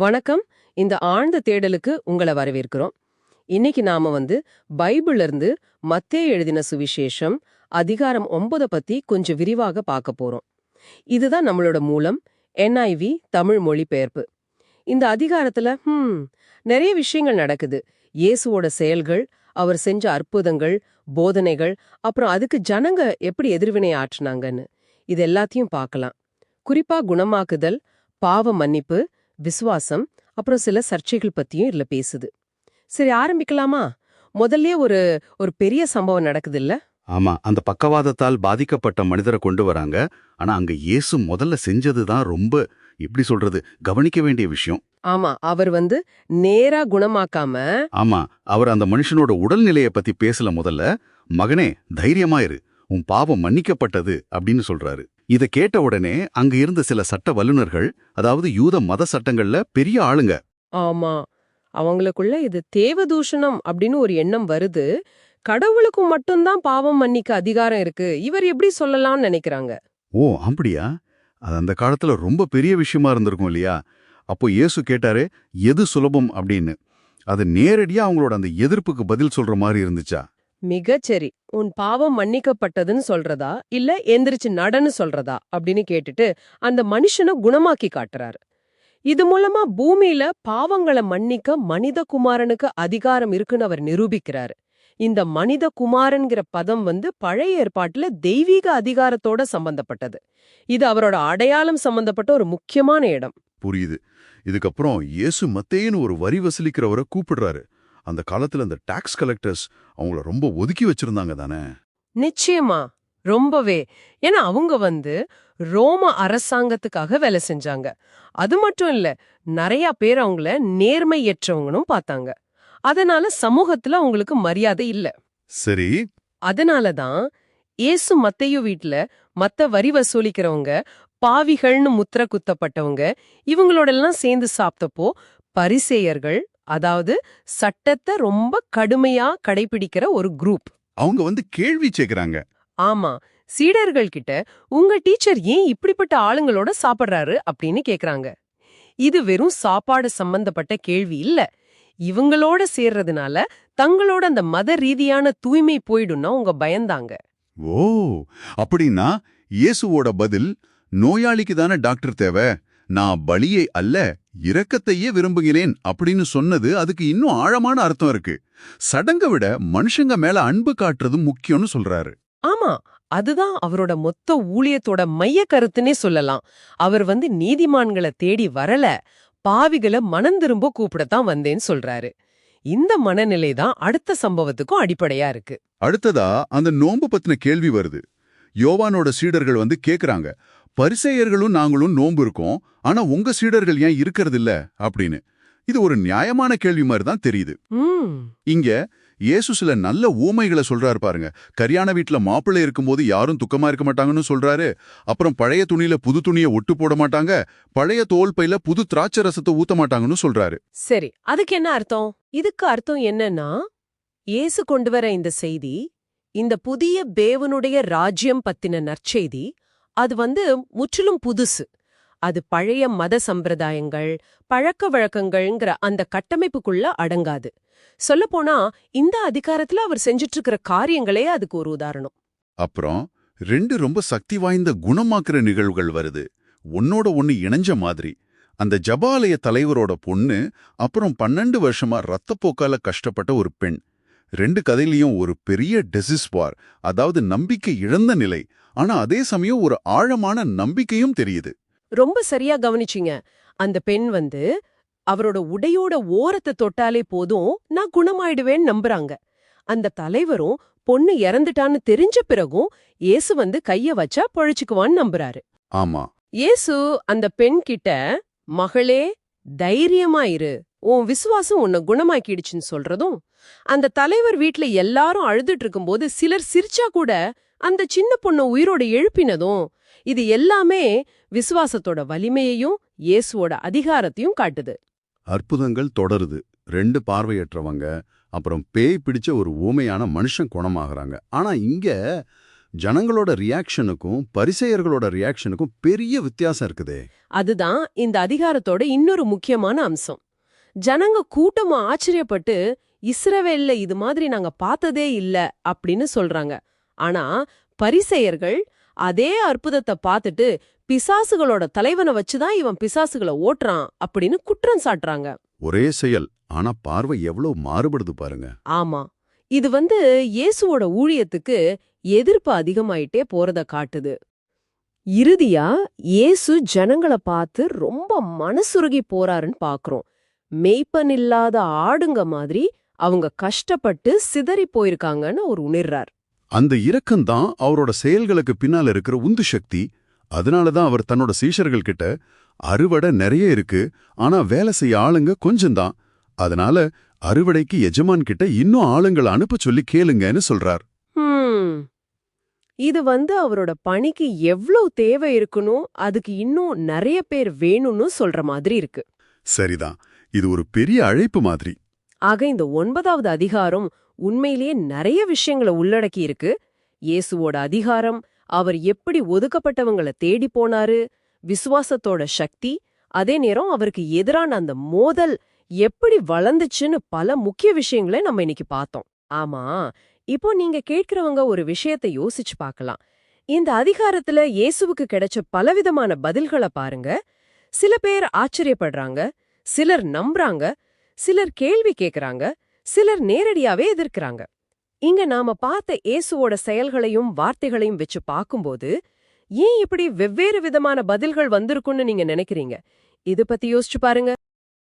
வணக்கம். இந்த ஆழ்ந்த தேடலுக்கு உங்கள வரவேற்கிறோம். இன்னைக்கு நாம பைபிள்ல இருந்து மத்தேயு எழுதின சுவிசேஷம் அதிகாரம் 9 பத்தி கொஞ்சம் விரிவாக பார்க்க போறோம். இதுதான் நம்மளோட மூலம், NIV தமிழ் மொழிபெயர்ப்பு. இந்த அதிகாரத்துல நிறைய விஷயங்கள் நடக்குது. இயேசுவோட செயல்கள், அவர் செஞ்ச அற்புதங்கள், போதனைகள், அப்புறம் அதுக்கு ஜனங்க எப்படி எதிர்வினை ஆற்றினாங்கன்னு இது எல்லாத்தையும் பார்க்கலாம். குறிப்பா குணமாக்குதல், பாவ மன்னிப்பு, விசுவாசம், அப்புறம் சில சர்ச்சைகள் பத்தியும் இதுல பேசுது. சரி, ஆரம்பிக்கலாமா? முதல்ல ஒரு பெரிய சம்பவம் நடக்குது இல்ல? ஆமா, அந்த பக்கவாதத்தால் பாதிக்கப்பட்ட மனிதரை கொண்டு வராங்க. ஆனா அங்க இயேசு முதல்ல செஞ்சதுதான் ரொம்ப, எப்படி சொல்றது, கவனிக்க வேண்டிய விஷயம். ஆமா, அவர் நேரா குணமாக்காம. ஆமா, அவர் அந்த மனுஷனோட உடல்நிலைய பத்தி பேசல. முதல்ல, மகனே தைரியமா இரு, உன் பாவம் மன்னிக்கப்பட்டது அப்படின்னு சொல்றாரு. இத கேட்ட உடனே அங்க இருந்த சில சட்ட வல்லுநர்கள், அதாவது யூத மத சட்டங்கள்ல பெரிய ஆளுங்க, ஆமா, அவங்களுக்குள்ள இது தேவதூஷணம் அப்படின்னு ஒரு எண்ணம் வருது. கடவுளுக்கு மட்டும்தான் பாவம் மன்னிக்க அதிகாரம் இருக்கு, இவர் எப்படி சொல்லலாம்னு நினைக்கிறாங்க. ஓ அப்படியா, அது அந்த காலத்துல ரொம்ப பெரிய விஷயமா இருந்திருக்கும் இல்லையா? அப்போ இயேசு கேட்டாரு, எது சுலபம் அப்படின்னு. அது நேரடியா அவங்களோட அந்த எதிர்ப்புக்கு பதில் சொல்ற மாதிரி இருந்துச்சா? மிகச்சரி. உன் பாவம் மன்னிக்கப்பட்டதுன்னு சொல்றதா இல்ல எந்திரிச்சு நடன்னு சொல்றதா அப்படின்னு கேட்டுட்டு அந்த மனுஷனை குணமாக்கி காட்டுறாரு. இது மூலமா பூமியில பாவங்களை மன்னிக்க மனித குமாரனுக்கு அதிகாரம் இருக்குன்னு அவர் நிரூபிக்கிறாரு. இந்த மனித குமாரன்கிற பதம் பழைய ஏற்பாட்டுல தெய்வீக அதிகாரத்தோட சம்பந்தப்பட்டது. இது அவரோட அடையாளம் சம்பந்தப்பட்ட ஒரு முக்கியமான இடம். புரியுது. இதுக்கப்புறம் இயேசு மத்தேயுன்னு ஒரு வரி வசூலிக்கிறவரை கூப்பிடுறாரு. அந்த காலத்துல அந்த டாக்ஸ் கலெக்டர்ஸ் அவங்கள ரொம்ப ஒதுக்கி வச்சிருந்தாங்க தானே? நிச்சயமா, ரொம்பவே. ஏன்னா அவங்க ரோம அரசாங்கத்துக்காக வேலை செஞ்சாங்க. அது மட்டும் இல்ல, நிறைய பேர் அவங்கள நேர்மையற்றவங்களும் பார்த்தாங்க. அதனால சமூகத்துல அவங்களுக்கு மரியாதை இல்ல. சரி. அதனாலதான் இயேசு மத்தேயு வீட்ல மத்த வரி வசூலிக்கிறவங்க, பாவிகள்னு முத்திர குத்தப்பட்டவங்க, இவங்களோடெல்லாம் சேர்ந்து சாப்பிட்டப்போ பரிசேயர்கள், அதாவது சட்டத்தை ரொம்ப கடுமையா கடைபிடிக்கிற ஒரு குரூப், அவங்க கேள்வி கேக்குறாங்க. ஆமா, சீடர்கள் கிட்ட உங்க டீச்சர் ஏன் இப்படிப்பட்ட ஆளுங்களோட சாப்பிடுறாரு அப்படின்னு கேக்குறாங்க. இது வெறும் சாப்பாடு சம்பந்தப்பட்ட கேள்வி இல்ல. இவங்களோட சேர்றதுனால தங்களோட அந்த மத ரீதியான தூய்மை போயிடும்னா உங்க பயந்தாங்க. ஓ, அப்படின்னா இயேசுவோட பதில், நோயாளிக்கு தானே டாக்டர் தேவை, நான் பலியை அல்ல இரக்கத்தையே விரும்புகிறேன் அப்படின்னு சொன்னது அதுக்கு இன்னும் ஆழமான அர்த்தம் இருக்கு. சடங்கை விட மனுஷங்க மேல அன்பு காட்டுறது முக்கியம்னு சொல்றாரு. ஆமா, அதுதான் அவரோட மொத்த ஊழியத்தோட மைய கருத்துனே சொல்லலாம். அவர் நீதிமான்களை தேடி வரல, பாவிகளை மனம் திரும்ப கூப்பிடத்தான் வந்தேன்னு சொல்றாரு. இந்த மனநிலை தான் அடுத்த சம்பவத்துக்கும் அடிப்படையா இருக்கு. அடுத்ததா அந்த நோன்பு பத்தின கேள்வி வருது. யோவானோட சீடர்கள் கேக்குறாங்க, பரிசேயர்களும் நாங்களும் நோன்பு இருக்கோம், ஆனா உங்க சீடர்கள் ஏன் இருக்கிறது இல்ல அப்படின்னு. இது ஒரு நியாயமான கேள்வி மாதிரி தான் தெரியுது. இங்க இயேசு சில நல்ல ஊமைகளை சொல்றாரு பாருங்க. கல்யாண வீட்டுல மாப்பிள்ளை இருக்கும்போது யாரும் துக்கமா இருக்க மாட்டாங்கன்னு சொல்றாரு. அப்புறம் பழைய துணியில புது துணியை ஒட்டு போட மாட்டாங்க, பழைய தோல் பையில புது திராட்சை ரசத்தை ஊத்த மாட்டாங்கன்னு சொல்றாரு. சரி, அதுக்கு என்ன அர்த்தம்? இதுக்கு அர்த்தம் என்னன்னா, இயேசு கொண்டு வர இந்த செய்தி, இந்த புதிய தேவனுடைய ராஜ்யம் பத்தின நற்செய்தி, அது முற்றிலும் புதுசு. அது பழைய மத சம்பிரதாயங்கள், பழக்க வழக்கங்கள்ங்கிற அந்த கட்டமைப்புக்குள்ள அடங்காது. சொல்லப்போனா இந்த அதிகாரத்துல அவர் செஞ்சுட்டு இருக்கிற காரியங்களே அதுக்கு ஒரு உதாரணம். அப்புறம் 2 ரொம்ப சக்தி வாய்ந்த குணமாக்குற நிகழ்வுகள் வருது, ஒன்னோட ஒன்னு இணைஞ்ச மாதிரி. அந்த ஜபாலய தலைவரோட பொண்ணு, அப்புறம் 12 வருஷமா ரத்தப்போக்கால கஷ்டப்பட்ட ஒரு பெண். 2 கதையிலையும் ஒரு பெரிய டெசிஸ்வார், அதாவது நம்பிக்கை இழந்த நிலை. ஆனா அதே சமயம் ஒரு ஆழமான நம்பிக்கையும் தெரியுது. ரொம்ப சரியா கவனிச்சிங்க. அந்த பெண் அவரோட உடையோட ஓரத்தை தொட்டாலே போதும் நான் குணமாயிடுவேன்னு நம்புறாங்க. அந்த தலைவரும் பொண்ணு இறந்துட்டான்னு தெரிஞ்ச பிறகும் இயேசு கைய வச்சா பொழைச்சுக்குவான்னு நம்புறாரு. ஆமா, இயேசு அந்த பெண் கிட்ட, மகளே தைரியமாயிரு, உன் விசுவாசம் உன்னை குணமாக்கிடுச்சுன்னு சொல்றதும், அந்த தலைவர் வீட்ல எல்லாரும் அழுதுட்டு இருக்கும்போது சிலர் சிரிச்சா கூட அந்த சின்ன பொண்ணை உயிரோட எழுப்பினதும், இது எல்லாமே விசுவாசத்தோட வலிமையையும் இயேசுவோட அதிகாரத்தையும் காட்டுது. அற்புதங்கள் தொடருது. 2 பார்வையற்றவங்க, அப்புறம் பேய் பிடிச்ச ஒரு ஊமையான மனுஷன் குணமாகறாங்க. ஆனா இங்க ஜனங்களோட ரியாக்ஷனுக்கும் பரிசேயர்களோட ரியாக்ஷனுக்கும் பெரிய வித்தியாசம் இருக்குதே. அதுதான் இந்த அதிகாரத்தோட இன்னொரு முக்கியமான அம்சம். ஜனங்க கூட்டமா ஆச்சரியப்பட்டு இஸ்ரவேல்ல இது மாதிரி நாங்க பார்த்ததே இல்ல அப்படின்னு சொல்றாங்க. ஆனா பரிசேயர்கள் அதே அற்புதத்தை பார்த்துட்டு பிசாசுகளோட தலைவனை வச்சுதான் இவன் பிசாசுகளை ஓட்டுறான் அப்படின்னு குற்றம் சாட்டுறாங்க. ஒரே செயல், ஆனா பார்வை எவ்வளவு மாறுபடுது பாருங்க. ஆமா, இது இயேசுவோட ஊழியத்துக்கு எதிர்ப்பு அதிகமாயிட்டே போறத காட்டுது. இறுதியா இயேசு ஜனங்களை பார்த்து ரொம்ப மனசுருகி போறாருன்னு பாக்குறோம். மேய்ப்பன் இல்லாத ஆடுங்க மாதிரி அவங்க கஷ்டப்பட்டு சிதறி போயிருக்காங்கன்னு அவர் உணர்றார். அந்த இரக்கம்தான் அவரோட செயல்களுக்கு பின்னால இருக்கிற உந்து சக்தி. அதனாலதான் அவர் தன்னோட சீஷர்கள் கிட்ட அறுவடை நிறைய இருக்கு, ஆனா வேலை செய்ய ஆளுங்க கொஞ்சம்தான். அதனால அறுவடைக்கு எஜமான் கிட்ட இன்னும் ஆளுங்களை அனுப்ப சொல்லி கேளுங்கன்னு சொல்றார். இது அவரோட பணிக்கு எவ்வளவு தேவை இருக்கணும், அதுக்கு இன்னும் நிறைய பேர் வேணும்னு சொல்ற மாதிரி இருக்கு. சரிதான், இது ஒரு பெரிய அழைப்பு மாதிரி. ஆக இந்த 9வது அதிகாரம் உண்மையிலேயே நிறைய விஷயங்களை உள்ளடக்கி இருக்கு. இயேசுவோட அதிகாரம், அவர் எப்படி ஒதுக்கப்பட்டவங்களை தேடி போனாரு, விசுவாசத்தோட சக்தி, அதே நேரம் அவருக்கு எதிரான அந்த மோதல் எப்படி வளர்ந்துச்சுன்னு பல முக்கிய விஷயங்களை நம்ம இன்னைக்கு பார்த்தோம். ஆமா, இப்போ நீங்க கேட்கிறவங்க ஒரு விஷயத்தை யோசிச்சு பார்க்கலாம். இந்த அதிகாரத்துல இயேசுவுக்கு கிடைச்ச பலவிதமான பதில்களை பாருங்க. சில பேர் ஆச்சரியப்படுறாங்க, சிலர் நம்புறாங்க, சிலர் கேள்வி கேக்குறாங்க, சிலர் நேரடியாவே எதிர்க்கிறாங்க. இங்க நாம பார்த்த இயேசுவோட செயல்களையும் வார்த்தைகளையும் வச்சு பார்க்கும்போது ஏன் இப்படி வெவ்வேறு விதமான பதில்கள் வந்திருக்குன்னு நீங்க நினைக்கிறீங்க? இது பத்தி யோசிச்சு பாருங்க.